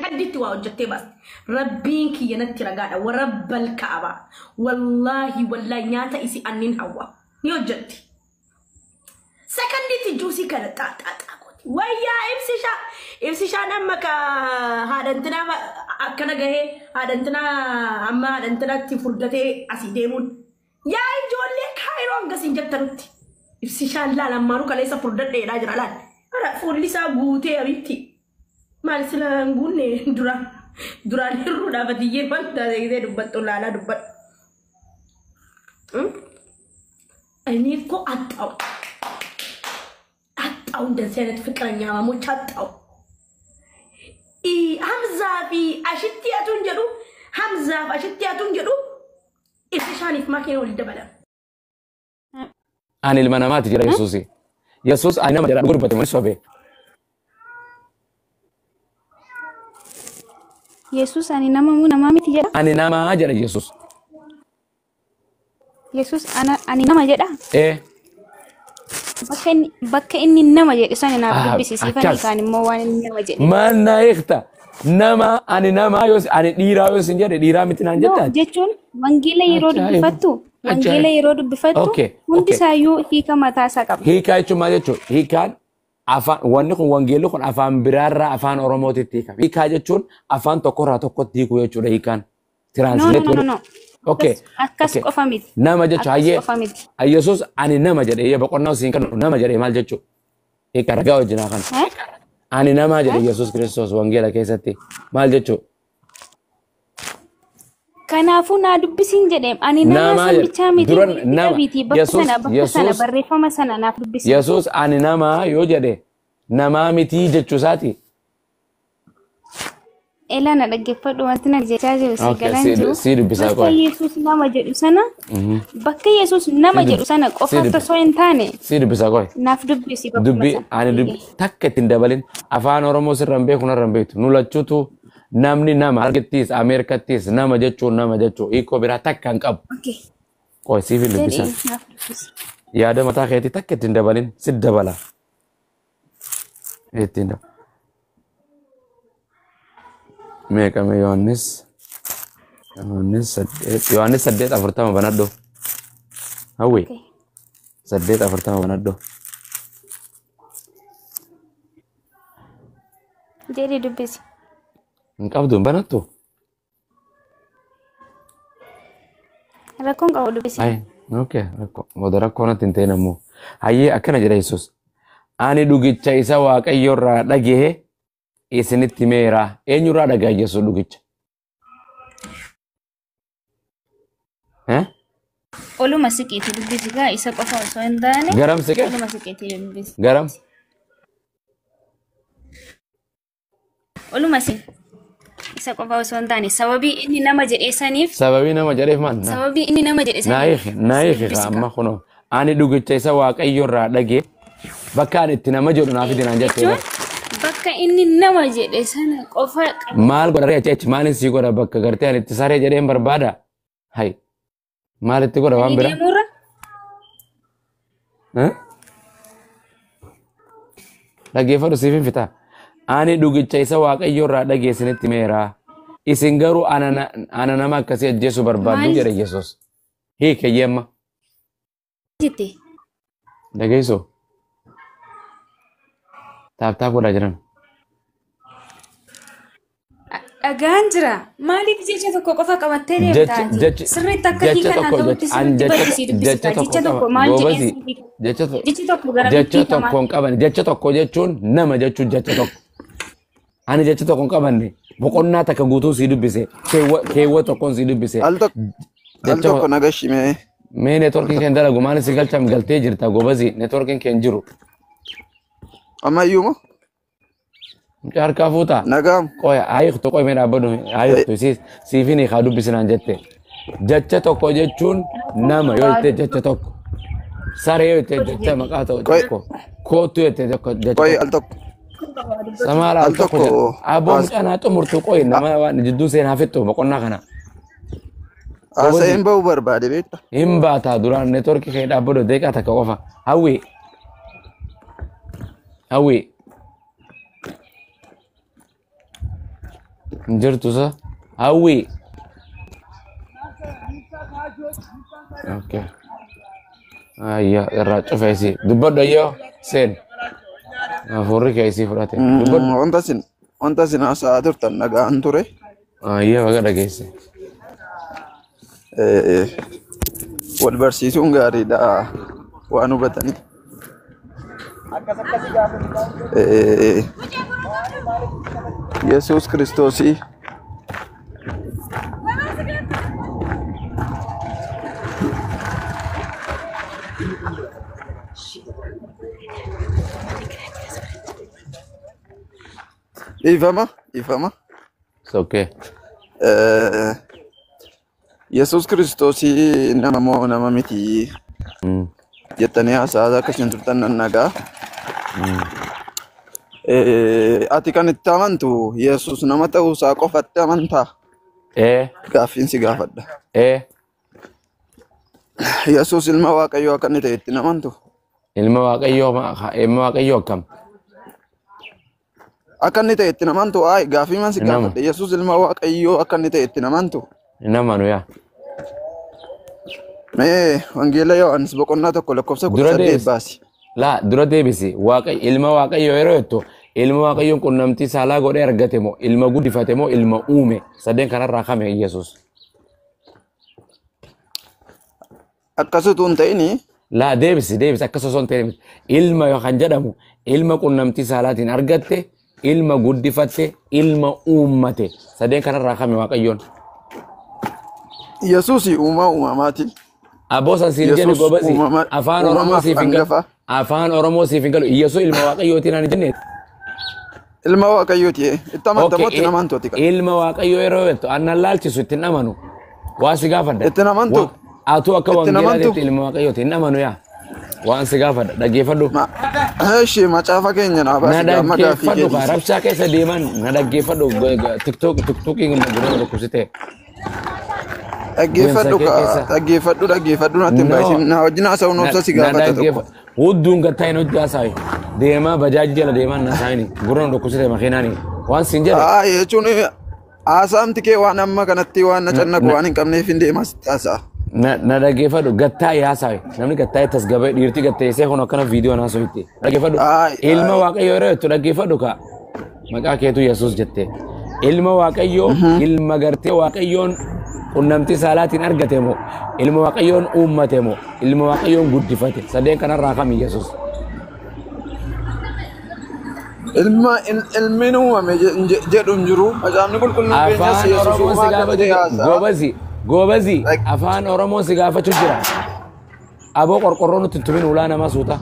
حديت وجدت بس ربينك ينتي رجاء ورب الكعبة والله والله نياتا إسي أنين هوا يوجدتي سكندي تجوسي كانت ويا إمسي شا نمك هذا انتنا أكنا جه هذا انتنا أما هذا انتنا تفردته أسيدمون يا إجولي كايرون قسين جترتي إمسي شا لا لما روك ليس فردته راجع لان أنا فردي سابوتي أبيتي ما لسنا نقولني دران الرودا بديه بنتا زي دبت ولا لا دبت أني كو أتاو دزينة فكرة ما مو تاتاو همزة في أشتي أتنجرو همزة في أشتي أتنجرو إفشاني في ماكينة والدبلة أنا المنامات جرى يسوسي يسوس أنا ما جرى غربة من سوبي Yesus ani nama mu nama miti jedha. أنا نما جرى يسوس Yesus ani nama jedha. Bakka inni nama jedhe sana naaf dubbisiisi fani kaan immoo waan inni nama jedhe. Mana eegta nama ani nama yoos ani dhiiraa yoos hin jedhe dhiiraa miti naan jettaa. Jechuun wangeela yeroo dubbifattu hundi isaayyuu hiika mataa isaa qaba. Hiikaa jechuun maal jechuudha? Hiikaan afaan wanni kun wangeelli kun afaan biraarraa afaan oromootitti hiikama. Hiikaa jechuun afaan tokkorraa tokkotti hiikuu jechuudha hiikaan. No. Akkas qofa miti. Nama jechuun hayyee Yesuus ani nama jedhee boqonnaa siin kan nama jedhee maal jechuudha? Hiika ragaa wajjinaa kana. Ani nama jedhee Yesuus Kiristoos wangeela keessatti maal jechuudha? Kanaafuu naa dubbisiin jedheem ani nama san bichaa miti bakka sana barreeffama sana naaf dubbisi. Yesuus ani nama yoo jedhe namaa miti jechuusaati. Ela na dhaggeeffadhu wanti na jechaa jiru si galan jiru. Si dubbisaa qofa. Bakka Yesuus nama jedhu sana bakka Yesuus nama jedhu sana qofa osoo hin taane. Si dubbisaa qofa. Naaf dubbisi bakka Dubbi ani takka ittiin dabalin afaan Oromoo sirra hin beeku narra hin beektu nu lachuutu namni nama argittis Ameerikattis nama jechuun hiikoo biraa takka hin qabu. Qofa siif hin dubbisaa. Yaada mataa keetii takka ittiin dabalin si dabala. Ittiin dabala. Meeqame Yohaannis 8:40 banadho. Hawwi 8:40 banadho. Jedhi dubbisi. Hin qabdu banattu. Rakkoon qabu dubbisi. Okay, rakkoon rakkoonatti hin ta'in ammoo. Hayyee akkana jedha Yesuus. Ani dhugicha isa Waaqayyoorraa dhagahee isinitti meera eenyurraa dhagaa Yesuus dhugicha? Oluma siqeetii dubbisi gaa isa qofa osoo hin taane. Garam siqee? Oluma siqeetii dubbisi. Garam? Oluma siqee. Isa qofa osoo hin taane sababii inni nama jedhee saniif. Sababii nama jedheef maal? Sababii inni nama jedhee saniif. Naayifi amma kunoo ani dhugicha isa Waaqayyoorraa dhagahee bakka ani itti nama jedhu naaf idinaan jettee. Bakka inni nama jedhe sana qofa maal godha reecha maalin si godha bakka gartee ani itti saree jedheen barbaada hay maal itti godha waan bira dhaggeeffadhu siif hin fita ani dhugicha isa Waaqayyoorraa dhagahee isinitti meera isin garuu ana nama akkasii ajjeesuu barbaaddu jedhe Yesuus hiikeyyeemma jette dhageessoo taaptaap godhaa jiran. Dhagaan jira. Maaliif jecha tokko qofa qabattee deemtaa? Sirriitti akka hiikan haa ta'utti sirriitti bal'isii dubbisitaa. Jecha tokko maal jedhee? Jecha tokko hin qaban. Jecha tokko jechuun nama jechuun jecha tokko. Ani jecha tokko hin qabanne boqonnaa takka guutuu sii dubbise. Keewwa tokkoon sii dubbise. Al tokko nagashime. Mee neetworkiin keen dalagu maal si galcham galtee jirta gobazi neetworkiin keen jiru. Amayyuma? Harkaa fuutaa? Nagam. Qoya hayiqtu qoy mee dhaabbadhu hayiqtu siifini haa dubbisinaan jette. Jecha tokko jechuun nama yoo jette jecha tokko. Saree yoo jette jecha maqaa ta'u tokko. Kootu yoo jette jecha Qoy al tokko. Samaala al tokko. Abboon mucaan xumurtu qoy nama waan jidduu seenaa fixxu boqonnaa kana. Aseen ba'uu barbaade beekta. Hin baataa duraan neetworkii kee dhaabbadhu deeqaa takka qofa. Hawwi. Jirtu sa? Hawwi. Okay. Ayya, irraa cufeesi. Dubbadhu ayyoo seen. Afurri keessi fudhate. Dubbadhu. Wanta sin haasa'aa turtan dhaga'an ture. Ayya baga dhageesse. Wal barsiisuun gaariidha waan hubatanii. Yesuus Kiristoosii ifama. It's okay. Yesuus Kiristoosii nama moo nama miti jettanii haasa'aa akkasiin turtan nan nagaa. Ati kan itti amantu Yesuus nama ta'uusaa qofatti amantaa? Gaaffiin si gaafadha. Yesuus ilma Waaqayyoo akka inni ta'e itti amantu? Ilma Waaqayyoo akkam? Akka inni ta'e itti amantu? Gaaffii man si gaafadha. Yesuus ilma Waaqayyoo akka inni ta'e itti amantu? Nama nuya. Mee wangeela Yohaannis boqonnaa tokko lakkoofsa 18 baasi. La dura deebisi ilma Waaqayyoo yeroo jettu ilma Waaqayyoon qunnamtii saalaa godhee argate moo ilma guddifate moo ilma uume sadeen kanarraa kame Yesuus. Akkasutu hin ta'ini. La deebisi akkasuma osoo hin ta'in ilma yookaan jedhamu ilma qunnamtii saalaatiin argatte ilma guddifatte ilma uummate sadeen kanarraa kame Waaqayyoon. Yesuus uumamaati. Aboosan siin jedhu gobasi afaan Oromoo siif hin galu. Afaan Oromoo siif hin galu. Yesuus ilma Waaqayyooti naan jenne. Ilma Waaqayyooti. Itti amantamoo itti amantooti kan. Ilma Waaqayyoo yeroo jettu annan laalchisu itti amanu. Waan si gaafadha. Itti amantu. Atu akka wangeelaatti ilma Waaqayyooti hin amanu yaa. Waan si gaafadha dhaggeeffadhu. Eeshi macaafa keenya naa baasi gaama gaafii keessa. Na rabshaa keessa deeman na dhaggeeffadhu tiktookii gurra dhukkubsite. Dhaggeeffadhu natti hin baay'isin na wajjin haasa'uun obsa si gaafata tokko. Hudduun gattaa hin hojii haasa'e deemaa bajaajii jala deemaa na saayini gurra dhukkubsite makiinaani waan siin jedhe. Jechuun haasaamti kee waan amma kanatti waan na cannaqu waan hin qabneef hin deemaa sitti haasa'a. Na dhaggeeffadhu gattaa haasa'e namni gattaa tasgabee dhiirti gatteessee kun akkana viidiyoo haasa'utti dhaggeeffadhu ilma Waaqayyoo yeroo jettu dhaggeeffadhu ka maqaa keetu Yesuus jette ilma Waaqayyoo ilma gartee Waaqayyoon qunnamtii saalaatiin argate moo ilma Waaqayyoon uummate moo ilma Waaqayyoon guddifate sadeen kanarraa kami Yesuus. Ilmi uumame jedhu hin jiru macaafni qulqulluun keenyas Yesuus uumamaa gaafate gobazi afaan Oromoo si gaafachuu jira aboo qorqorroo nutti tumin ulaa nama suuta.